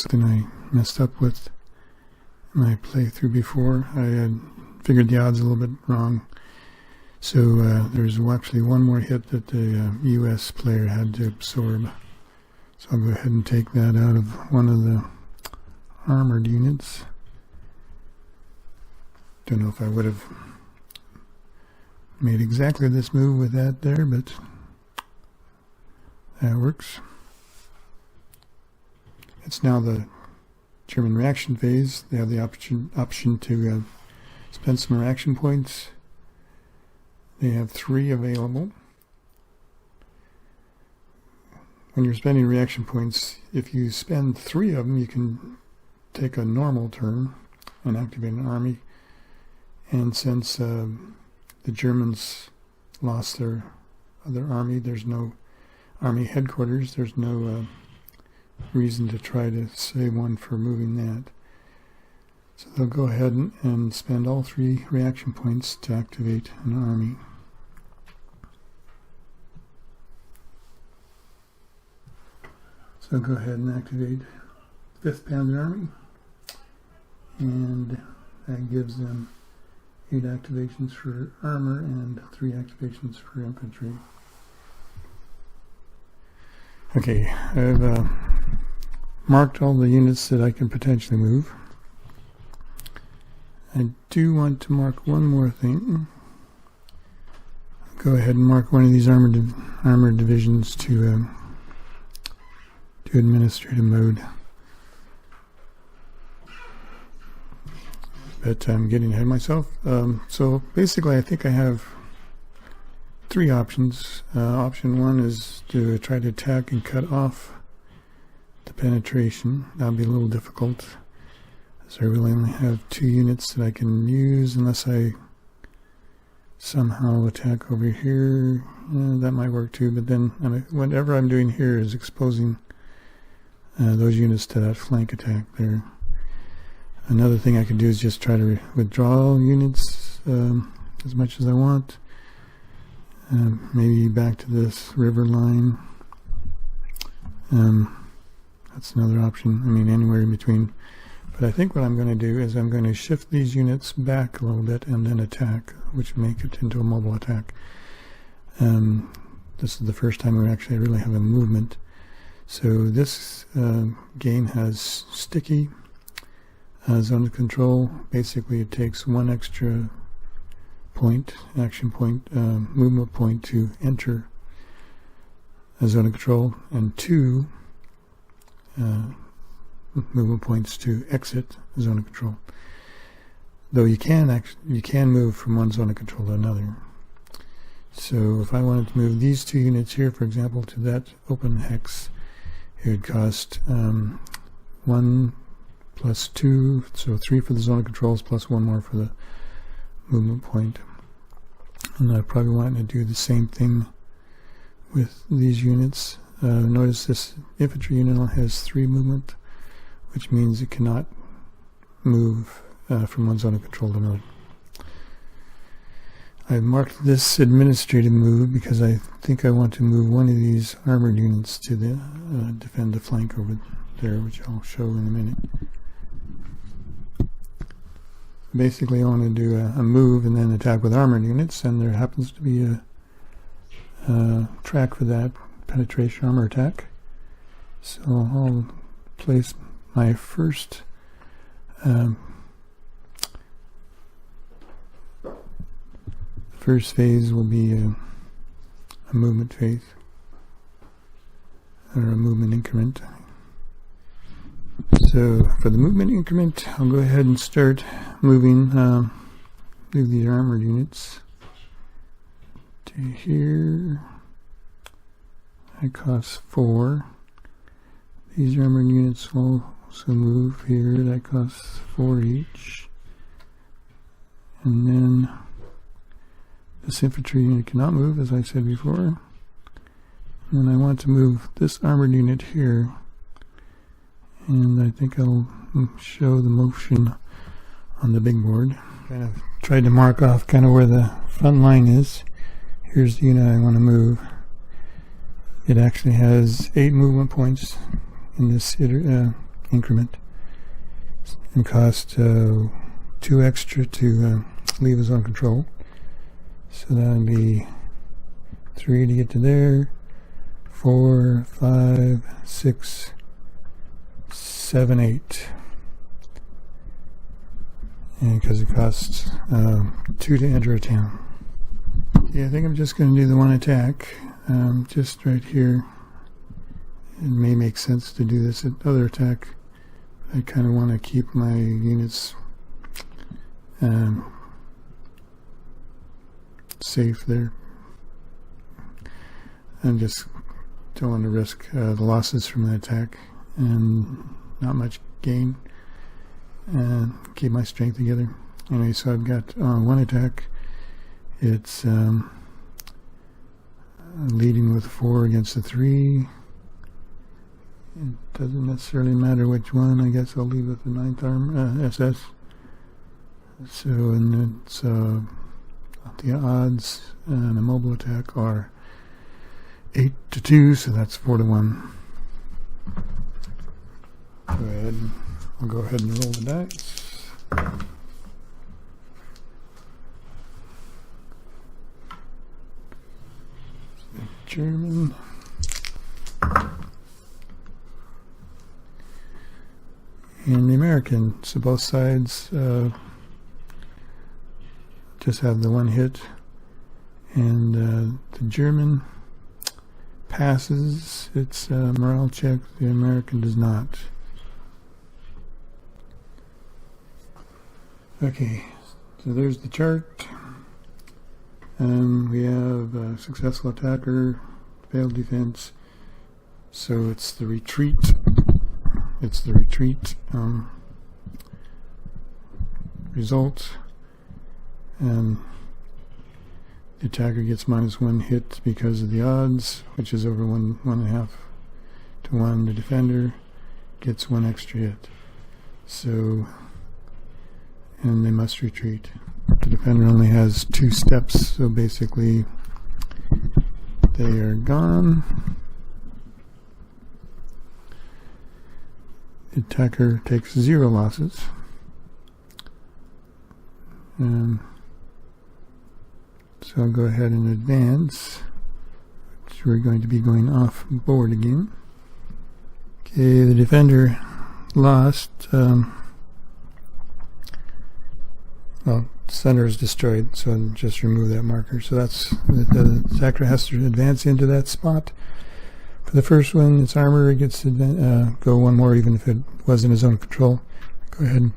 something I messed up with my playthrough before. I had figured the odds a little bit wrong. So there's actually one more hit that the US player had to absorb. So I'll go ahead and take that out of one of the armored units. Don't know if I would have made exactly this move with that there, but that works. It's now the German reaction phase. They have the option to spend some reaction points. They have 3 available. When you're spending reaction points, if you spend 3 of them, you can take a normal turn and activate an army. And since the Germans lost their other army, there's no army headquarters, there's no reason to try to save one for moving that. So they'll go ahead and spend all 3 reaction points to activate an army. So go ahead and activate 5th Panzer Army, and that gives them 8 activations for armor and 3 activations for infantry. Okay, I've marked all the units that I can potentially move. I do want to mark one more thing. Go ahead and mark one of these armored divisions to administrative mode. But I'm getting ahead of myself. So basically I think I have 3 options. Option 1 is to try to attack and cut off the penetration. That'll be a little difficult, as I really only have 2 units that I can use unless I somehow attack over here. That might work too, but then whatever I'm doing here is exposing those units to that flank attack there. Another thing I could do is just try to withdraw units as much as I want. Maybe back to this river line. That's another option. I mean, anywhere in between. But I think what I'm going to do is I'm going to shift these units back a little bit and then attack, which will make it into a mobile attack. This is the first time we actually really have a movement. So this game has sticky zone of control. Basically it takes 1 extra point, action point, movement point to enter a zone of control, and 2 movement points to exit the zone of control. Though you can move from one zone of control to another. So if I wanted to move these 2 units here, for example, to that open hex, it would cost 1 plus 2, so 3 for the zone of controls plus 1 more for the movement point. And I probably want to do the same thing with these units. Notice this infantry unit only has 3 movement, which means it cannot move from one zone of control to another. I've marked this administrative move because I think I want to move one of these armored units to the defend the flank over there, which I'll show in a minute. Basically I want to do a move and then attack with armored units, and there happens to be a track for that, penetration armor attack. So I'll place my first phase will be a movement phase, or a movement increment. So for the movement increment, I'll go ahead and start moving move these armored units to here. That costs 4. These armored units will also move here. That costs 4 each. And then this infantry unit cannot move, as I said before. And I want to move this armored unit here. And I think I'll show the motion on the big board. Kind of tried to mark off kind of where the front line is. Here's the unit I want to move. It actually has 8 movement points in this increment, and cost 2 extra to leave his own control. So that would be 3 to get to there, 4, 5, 6, 7, 8. And because it costs 2 to enter a town. Yeah, I think I'm just going to do the one attack, just right here. It may make sense to do this at other attack. I kind of want to keep my units safe there. And just don't want to risk the losses from the attack and not much gain, and keep my strength together. Anyway, so I've got one attack. It's leading with 4 against the 3. It doesn't necessarily matter which one. I guess I'll leave with the 9th arm SS. So, and it's the odds and a mobile attack are 8 to 2, so that's 4 to 1. I'll go ahead and roll the dice. German. And the American. So both sides just have the one hit. And the German passes its morale check. The American does not. Okay, so there's the chart. We have a successful attacker, failed defense. So it's the retreat. It's the retreat result. And the attacker gets -1 hit because of the odds, which is over 1.5 to 1. The defender gets 1 extra hit. So, and they must retreat. The defender only has 2 steps, so basically they are gone. The attacker takes 0 losses. So I'll go ahead and advance, which we're going to be going off board again. Okay, the defender lost. Well, center is destroyed, so I'll just remove that marker. So that's the attacker has to advance into that spot. For the first one, its armor, it gets to go 1 more, even if it was in his own control. Go ahead and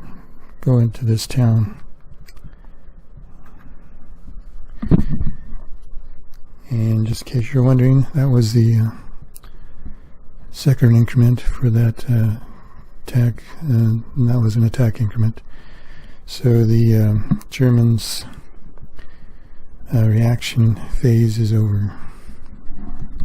go into this town. And just in case you're wondering, that was the second increment for that attack, and that was an attack increment. So the Germans' reaction phase is over.